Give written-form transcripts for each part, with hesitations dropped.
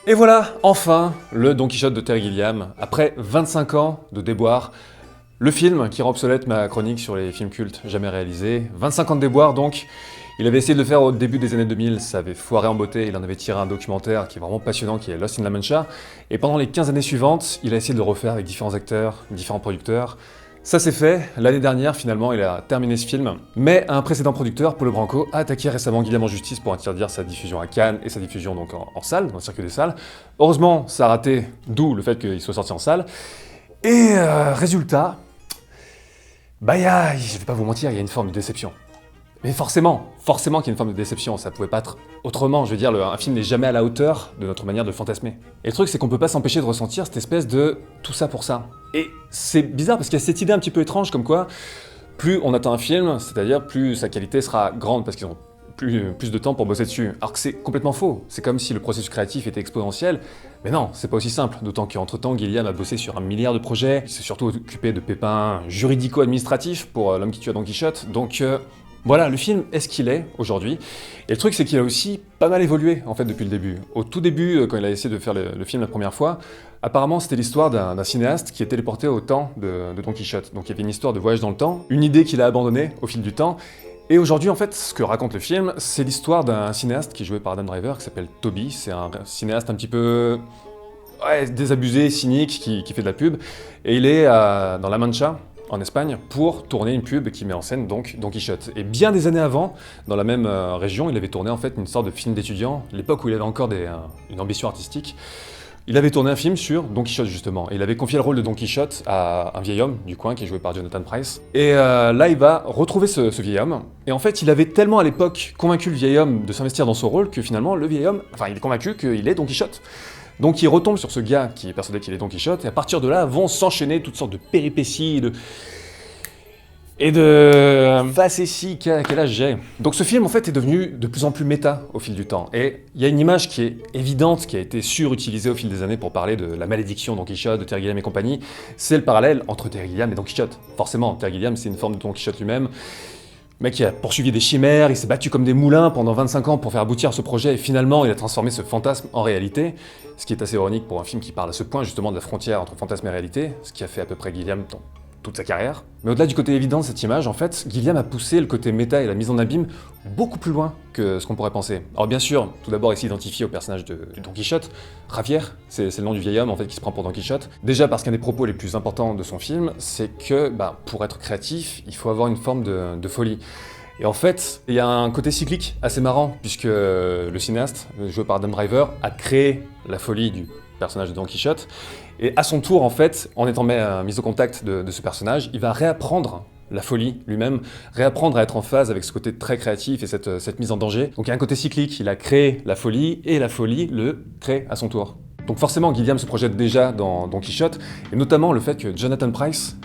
Et voilà, enfin, le Don Quichotte de Terry Gilliam, après 25 ans de déboires, le film qui rend obsolète ma chronique sur les films cultes jamais réalisés. 25 ans de déboires donc. Il avait essayé de le faire au début des années 2000, ça avait foiré en beauté, il en avait tiré un documentaire qui est vraiment passionnant, qui est Lost in La Mancha. Et pendant les 15 années suivantes, il a essayé de le refaire avec différents acteurs, différents producteurs. Ça c'est fait, l'année dernière finalement il a terminé ce film, mais un précédent producteur, Paulo Branco, a attaqué récemment Guilliam en justice pour interdire sa diffusion à Cannes et sa diffusion donc en salle, dans le circuit des salles. Heureusement ça a raté, d'où le fait qu'il soit sorti en salle. Et résultat, je vais pas vous mentir, il y a une forme de déception. Mais forcément qu'il y a une forme de déception, ça pouvait pas être autrement, je veux dire, un film n'est jamais à la hauteur de notre manière de fantasmer. Et le truc c'est qu'on peut pas s'empêcher de ressentir cette espèce de tout ça pour ça. Et c'est bizarre parce qu'il y a cette idée un petit peu étrange comme quoi, plus on attend un film, c'est-à-dire plus sa qualité sera grande parce qu'ils ont plus de temps pour bosser dessus. Alors que c'est complètement faux, c'est comme si le processus créatif était exponentiel, mais non, c'est pas aussi simple, d'autant qu'entre-temps, Gilliam a bossé sur un milliard de projets, il s'est surtout occupé de pépins juridico-administratifs pour L'homme qui tua Don Quichotte, donc voilà, le film est ce qu'il est aujourd'hui. Et le truc, c'est qu'il a aussi pas mal évolué, en fait, depuis le début. Au tout début, quand il a essayé de faire le film la première fois, apparemment, c'était l'histoire d'un cinéaste qui est téléporté au temps de Don Quichotte. Donc il y avait une histoire de voyage dans le temps, une idée qu'il a abandonnée au fil du temps. Et aujourd'hui, en fait, ce que raconte le film, c'est l'histoire d'un cinéaste qui est joué par Adam Driver, qui s'appelle Toby. C'est un cinéaste un petit peu désabusé, cynique, qui fait de la pub. Et il est dans La Mancha, en Espagne, pour tourner une pub qui met en scène donc Don Quichotte. Et bien des années avant, dans la même région, il avait tourné en fait une sorte de film d'étudiant, l'époque où il avait encore une ambition artistique. Il avait tourné un film sur Don Quichotte justement, et il avait confié le rôle de Don Quichotte à un vieil homme du coin qui est joué par Jonathan Pryce. Et là, il va retrouver ce vieil homme, et en fait, il avait tellement à l'époque convaincu le vieil homme de s'investir dans son rôle que finalement, le vieil homme, il est convaincu qu'il est Don Quichotte. Donc il retombe sur ce gars qui est persuadé qu'il est Don Quichotte, et à partir de là vont s'enchaîner toutes sortes de péripéties, et de facéties, quel âge j'ai. Donc ce film en fait est devenu de plus en plus méta au fil du temps. Et il y a une image qui est évidente, qui a été surutilisée au fil des années pour parler de la malédiction Don Quichotte, de Terry Gilliam et compagnie, c'est le parallèle entre Terry Gilliam et Don Quichotte. Forcément, Terry Gilliam c'est une forme de Don Quichotte lui-même. Le mec qui a poursuivi des chimères, il s'est battu comme des moulins pendant 25 ans pour faire aboutir ce projet, et finalement il a transformé ce fantasme en réalité, ce qui est assez ironique pour un film qui parle à ce point justement de la frontière entre fantasme et réalité, ce qui a fait à peu près Gilliam dans toute sa carrière. Mais au-delà du côté évident de cette image, en fait, Gilliam a poussé le côté méta et la mise en abîme beaucoup plus loin que ce qu'on pourrait penser. Alors bien sûr, tout d'abord il s'identifie au personnage de Don Quichotte, Javier, c'est le nom du vieil homme en fait qui se prend pour Don Quichotte. Déjà parce qu'un des propos les plus importants de son film, c'est que pour être créatif, il faut avoir une forme de folie. Et en fait, il y a un côté cyclique assez marrant, puisque le cinéaste, joué par Adam Driver, a créé la folie du personnage de Don Quichotte, et à son tour, en fait, en étant mis au contact de ce personnage, il va réapprendre la folie lui-même, réapprendre à être en phase avec ce côté très créatif et cette mise en danger. Donc il y a un côté cyclique, il a créé la folie, et la folie le crée à son tour. Donc forcément, Gilliam se projette déjà dans Don Quichotte, et notamment le fait que Jonathan Pryce,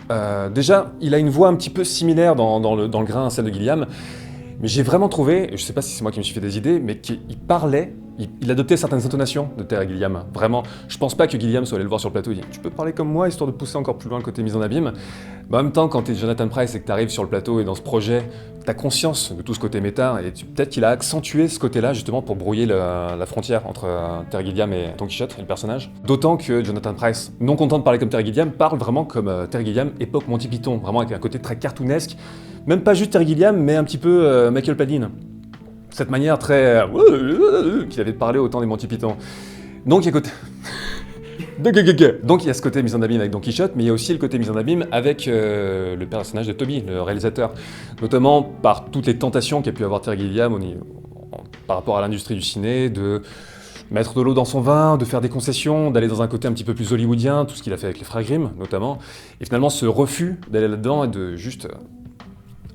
déjà, il a une voix un petit peu similaire dans le grain à celle de Gilliam, mais j'ai vraiment trouvé, et je sais pas si c'est moi qui me suis fait des idées, mais qu'il parlait, il adoptait certaines intonations de Terry Gilliam. Vraiment, je pense pas que Gilliam soit allé le voir sur le plateau et dit « Tu peux parler comme moi, histoire de pousser encore plus loin le côté mise en abîme ?» En même temps, quand t'es Jonathan Pryce et que t'arrives sur le plateau et dans ce projet, t'as conscience de tout ce côté méta, et peut-être qu'il a accentué ce côté-là justement pour brouiller la frontière entre Terry Gilliam et Don Quichotte, et le personnage. D'autant que Jonathan Pryce, non content de parler comme Terry Gilliam, parle vraiment comme Terry Gilliam époque Monty Python, vraiment avec un côté très cartoonesque, même pas juste Terry Gilliam, mais un petit peu Michael Palin. Cette manière très qu'il avait de parler au temps des Monty Python. Donc il y a côté... Donc il y a ce côté mise en abîme avec Don Quichotte, mais il y a aussi le côté mise en abîme avec le personnage de Toby, le réalisateur. Notamment par toutes les tentations qu'a pu avoir Terry Gilliam par rapport à l'industrie du ciné, de mettre de l'eau dans son vin, de faire des concessions, d'aller dans un côté un petit peu plus hollywoodien, tout ce qu'il a fait avec les frères Grimm notamment, et finalement ce refus d'aller là-dedans et de juste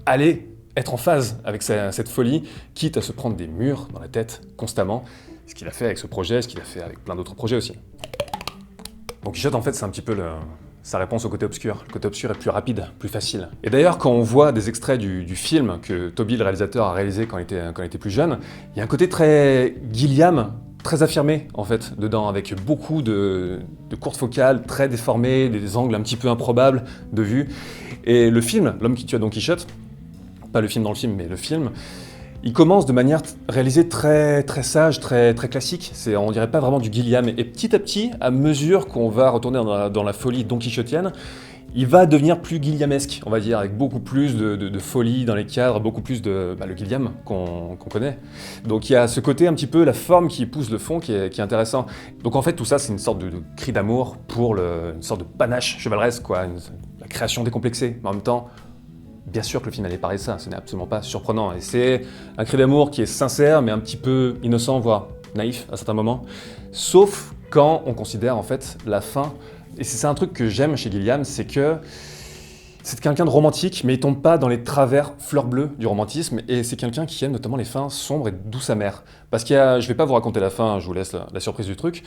aller être en phase avec cette folie, quitte à se prendre des murs dans la tête constamment, ce qu'il a fait avec ce projet, ce qu'il a fait avec plein d'autres projets aussi. Donc Quichotte en fait c'est un petit peu sa réponse au côté obscur. Le côté obscur est plus rapide, plus facile. Et d'ailleurs quand on voit des extraits du film que Toby le réalisateur a réalisé quand il était plus jeune, il y a un côté très Gilliam, très affirmé en fait dedans, avec beaucoup de courtes focales, très déformées, des angles un petit peu improbables de vue. Et le film, L'homme qui tua Don Quichotte, pas le film dans le film, mais le film, Il commence de manière réalisée très sage, très classique. On dirait pas vraiment du Gilliam. Et petit à petit, à mesure qu'on va retourner dans la folie don quichotienne, il va devenir plus Gilliamesque, on va dire, avec beaucoup plus de folie dans les cadres, beaucoup plus de le Gilliam qu'on connaît. Donc il y a ce côté un petit peu, la forme qui épouse le fond qui est intéressant. Donc en fait tout ça c'est une sorte de cri d'amour pour une sorte de panache chevaleresque, quoi, la création décomplexée. Mais en même temps, bien sûr que le film allait parler de ça, ce n'est absolument pas surprenant. Et c'est un cri d'amour qui est sincère mais un petit peu innocent, voire naïf à certains moments. Sauf quand on considère en fait la fin. Et c'est un truc que j'aime chez Gilliam, c'est que c'est quelqu'un de romantique, mais il tombe pas dans les travers fleurs bleues du romantisme, et c'est quelqu'un qui aime notamment les fins sombres et douces amères. Parce je vais pas vous raconter la fin, je vous laisse la surprise du truc,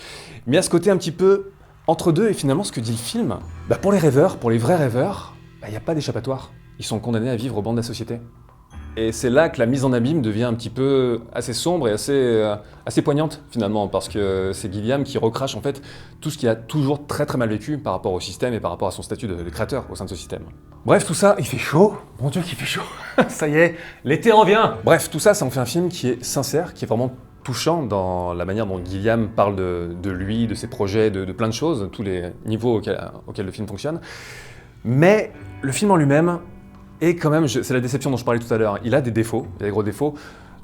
mais il y a ce côté un petit peu entre deux, et finalement ce que dit le film, pour les rêveurs, pour les vrais rêveurs, il n'y a pas d'échappatoire. Ils sont condamnés à vivre au banc de la société. Et c'est là que la mise en abîme devient un petit peu assez sombre et assez poignante finalement, parce que c'est Gilliam qui recrache en fait tout ce qu'il a toujours très mal vécu par rapport au système et par rapport à son statut de créateur au sein de ce système. Bref, tout ça, il fait chaud, mon Dieu qu'il fait chaud, ça y est, l'été revient. Bref, tout ça, ça en fait un film qui est sincère, qui est vraiment touchant dans la manière dont Gilliam parle de lui, de ses projets, de plein de choses, tous les niveaux auxquels le film fonctionne. Mais le film en lui-même, et quand même, c'est la déception dont je parlais tout à l'heure, il a des défauts, il a des gros défauts,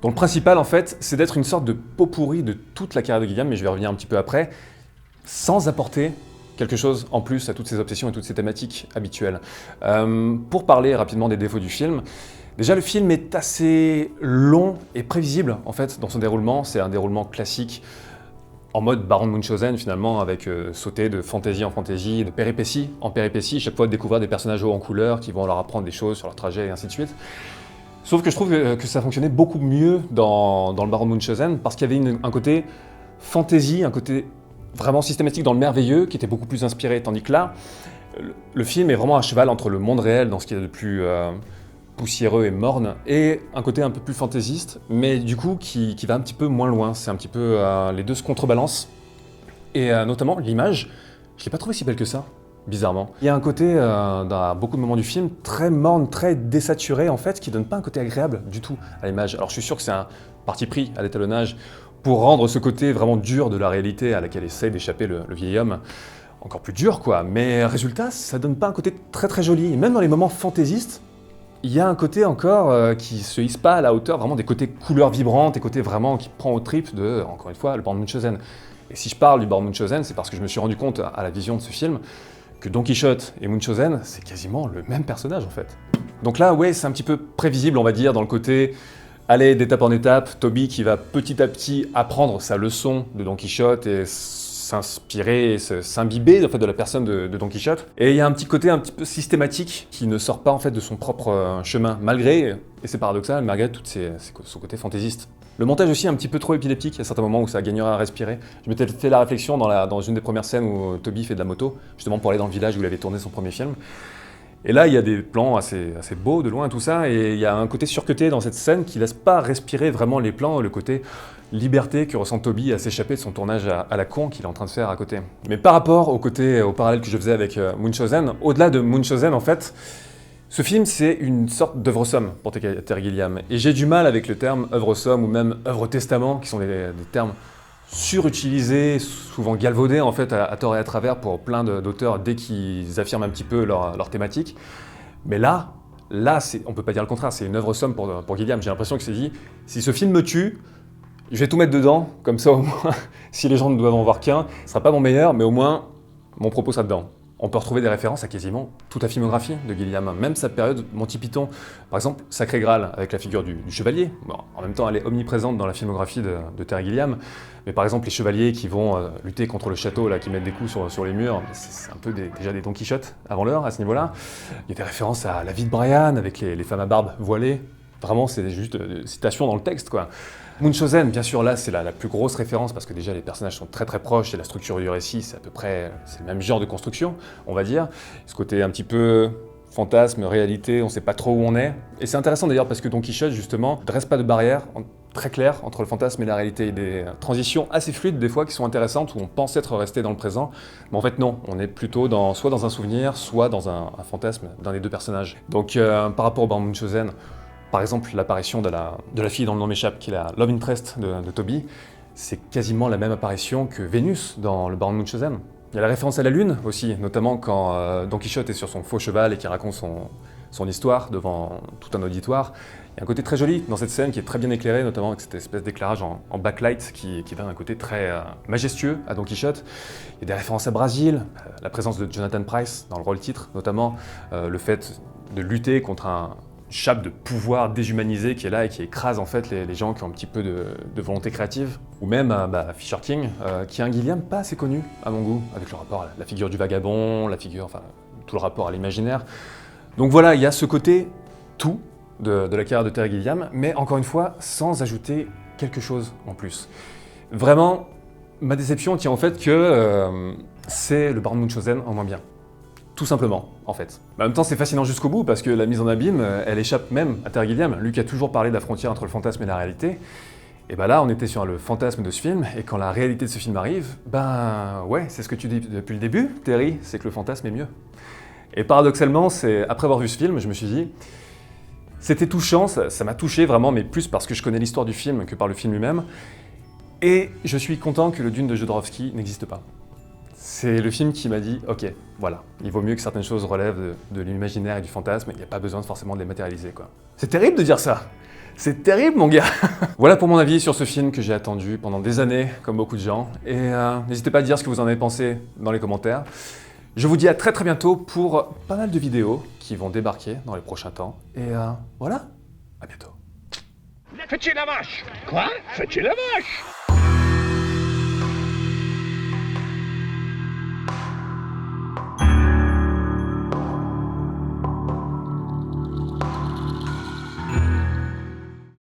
dont le principal en fait, c'est d'être une sorte de pot pourri de toute la carrière de Gilliam, mais je vais revenir un petit peu après, sans apporter quelque chose en plus à toutes ces obsessions et toutes ces thématiques habituelles. Pour parler rapidement des défauts du film, déjà le film est assez long et prévisible en fait dans son déroulement, c'est un déroulement classique, en mode Baron de Munchausen finalement, avec sauter de fantaisie en fantaisie, de péripétie en péripétie, chaque fois découvrir des personnages hauts en couleur qui vont leur apprendre des choses sur leur trajet et ainsi de suite. Sauf que je trouve que ça fonctionnait beaucoup mieux dans le Baron de Munchausen parce qu'il y avait un côté fantaisie, un côté vraiment systématique dans le merveilleux qui était beaucoup plus inspiré, tandis que là, le film est vraiment à cheval entre le monde réel dans ce qu'il y a de plus poussiéreux et morne, et un côté un peu plus fantaisiste, mais du coup qui va un petit peu moins loin. C'est un petit peu les deux se contrebalancent, et notamment l'image, je l'ai pas trouvé si belle que ça, bizarrement. Il y a un côté, dans beaucoup de moments du film, très morne, très désaturé en fait, qui donne pas un côté agréable du tout à l'image. Alors je suis sûr que c'est un parti pris à l'étalonnage pour rendre ce côté vraiment dur de la réalité à laquelle essaie d'échapper le vieil homme encore plus dur, quoi. Mais résultat, ça donne pas un côté très joli. Et même dans les moments fantaisistes, il y a un côté encore qui se hisse pas à la hauteur vraiment des côtés couleurs vibrantes, des côtés vraiment qui prend aux tripes de, encore une fois, le Baron de Munchausen. Et si je parle du Baron de Munchausen, c'est parce que je me suis rendu compte à la vision de ce film que Don Quichotte et Munchausen, c'est quasiment le même personnage en fait. Donc là, ouais, c'est un petit peu prévisible, on va dire, dans le côté, aller d'étape en étape, Toby qui va petit à petit apprendre sa leçon de Don Quichotte et s'inspirer, s'imbiber en fait, de la personne de Don Quichotte. Et il y a un petit côté un petit peu systématique qui ne sort pas en fait de son propre chemin, malgré, et c'est paradoxal, malgré tout son côté fantaisiste. Le montage aussi est un petit peu trop épileptique, il y a certains moments où ça gagnerait à respirer. Je m'étais fait la réflexion dans une des premières scènes où Toby fait de la moto, justement pour aller dans le village où il avait tourné son premier film. Et là, il y a des plans assez beaux de loin, tout ça, et il y a un côté surcuté dans cette scène qui laisse pas respirer vraiment les plans, le côté liberté que ressent Toby à s'échapper de son tournage à la con qu'il est en train de faire à côté. Mais par rapport au parallèle que je faisais avec Munchausen, au-delà de Munchausen, en fait, ce film, c'est une sorte d'œuvre somme pour Terry Gilliam. Et j'ai du mal avec le terme œuvre somme ou même œuvre testament, qui sont des termes surutilisés, souvent galvaudés en fait à tort et à travers pour plein d'auteurs dès qu'ils affirment un petit peu leur thématique. Mais là on peut pas dire le contraire, c'est une œuvre somme pour Gilliam. J'ai l'impression que c'est dit, si ce film me tue, je vais tout mettre dedans, comme ça au moins, si les gens ne doivent en voir qu'un, ce sera pas mon meilleur, mais au moins mon propos sera dedans. On peut retrouver des références à quasiment toute la filmographie de Gilliam, même sa période Monty Python. Par exemple, Sacré Graal, avec la figure du chevalier. Bon, en même temps, elle est omniprésente dans la filmographie de Terry Gilliam. Mais par exemple, les chevaliers qui vont lutter contre le château, là, qui mettent des coups sur les murs, c'est un peu déjà des Don Quichotte avant l'heure, à ce niveau-là. Il y a des références à La vie de Brian, avec les femmes à barbe voilées. Vraiment, c'est juste des citations dans le texte, quoi. Munchausen, bien sûr, là, c'est la plus grosse référence parce que déjà, les personnages sont très proches et la structure du récit, c'est à peu près le même genre de construction, on va dire. Ce côté un petit peu fantasme, réalité, on sait pas trop où on est. Et c'est intéressant d'ailleurs parce que Don Quichotte, justement, ne dresse pas de barrière très claire entre le fantasme et la réalité. Il y a des transitions assez fluides, des fois, qui sont intéressantes, où on pense être resté dans le présent. Mais en fait, non, on est plutôt soit dans un souvenir, soit dans un fantasme d'un des deux personnages. Donc, par rapport au Baron Munchausen, Par exemple, l'apparition de la fille dont le nom m'échappe, qui est la love interest de Toby, c'est quasiment la même apparition que Vénus dans le Baron Munchausen. Il y a la référence à la lune aussi, notamment quand Don Quichotte est sur son faux cheval et qu'il raconte son histoire devant tout un auditoire. Il y a un côté très joli dans cette scène qui est très bien éclairé, notamment avec cette espèce d'éclairage en backlight qui donne un côté très majestueux à Don Quichotte. Il y a des références à Brésil, la présence de Jonathan Pryce dans le rôle titre, notamment le fait de lutter contre un chape de pouvoir déshumanisé qui est là et qui écrase en fait les gens qui ont un petit peu de volonté créative. Ou même Fisher King, qui est un Gilliam pas assez connu à mon goût, avec le rapport à la figure du vagabond, tout le rapport à l'imaginaire. Donc voilà, il y a ce côté tout de la carrière de Terry Gilliam, mais encore une fois, sans ajouter quelque chose en plus. Vraiment, ma déception tient au fait que c'est le Baron Munchausen en moins bien. Tout simplement, en fait. En même temps, c'est fascinant jusqu'au bout, parce que la mise en abîme, elle échappe même à Terry Gilliam. Lui qui a toujours parlé de la frontière entre le fantasme et la réalité. Et ben là, on était sur le fantasme de ce film, et quand la réalité de ce film arrive, ben ouais, c'est ce que tu dis depuis le début, Terry, c'est que le fantasme est mieux. Et paradoxalement, c'est après avoir vu ce film, je me suis dit, c'était touchant, ça m'a touché vraiment, mais plus parce que je connais l'histoire du film que par le film lui-même. Et je suis content que le Dune de Jodorowsky n'existe pas. C'est le film qui m'a dit, ok, voilà, il vaut mieux que certaines choses relèvent de l'imaginaire et du fantasme, il n'y a pas besoin forcément de les matérialiser, quoi. C'est terrible de dire ça. C'est terrible, mon gars. Voilà pour mon avis sur ce film que j'ai attendu pendant des années, comme beaucoup de gens. Et n'hésitez pas à dire ce que vous en avez pensé dans les commentaires. Je vous dis à très bientôt pour pas mal de vidéos qui vont débarquer dans les prochains temps. Et voilà, à bientôt. Faites chier la vache! Quoi? Faites chier la vache!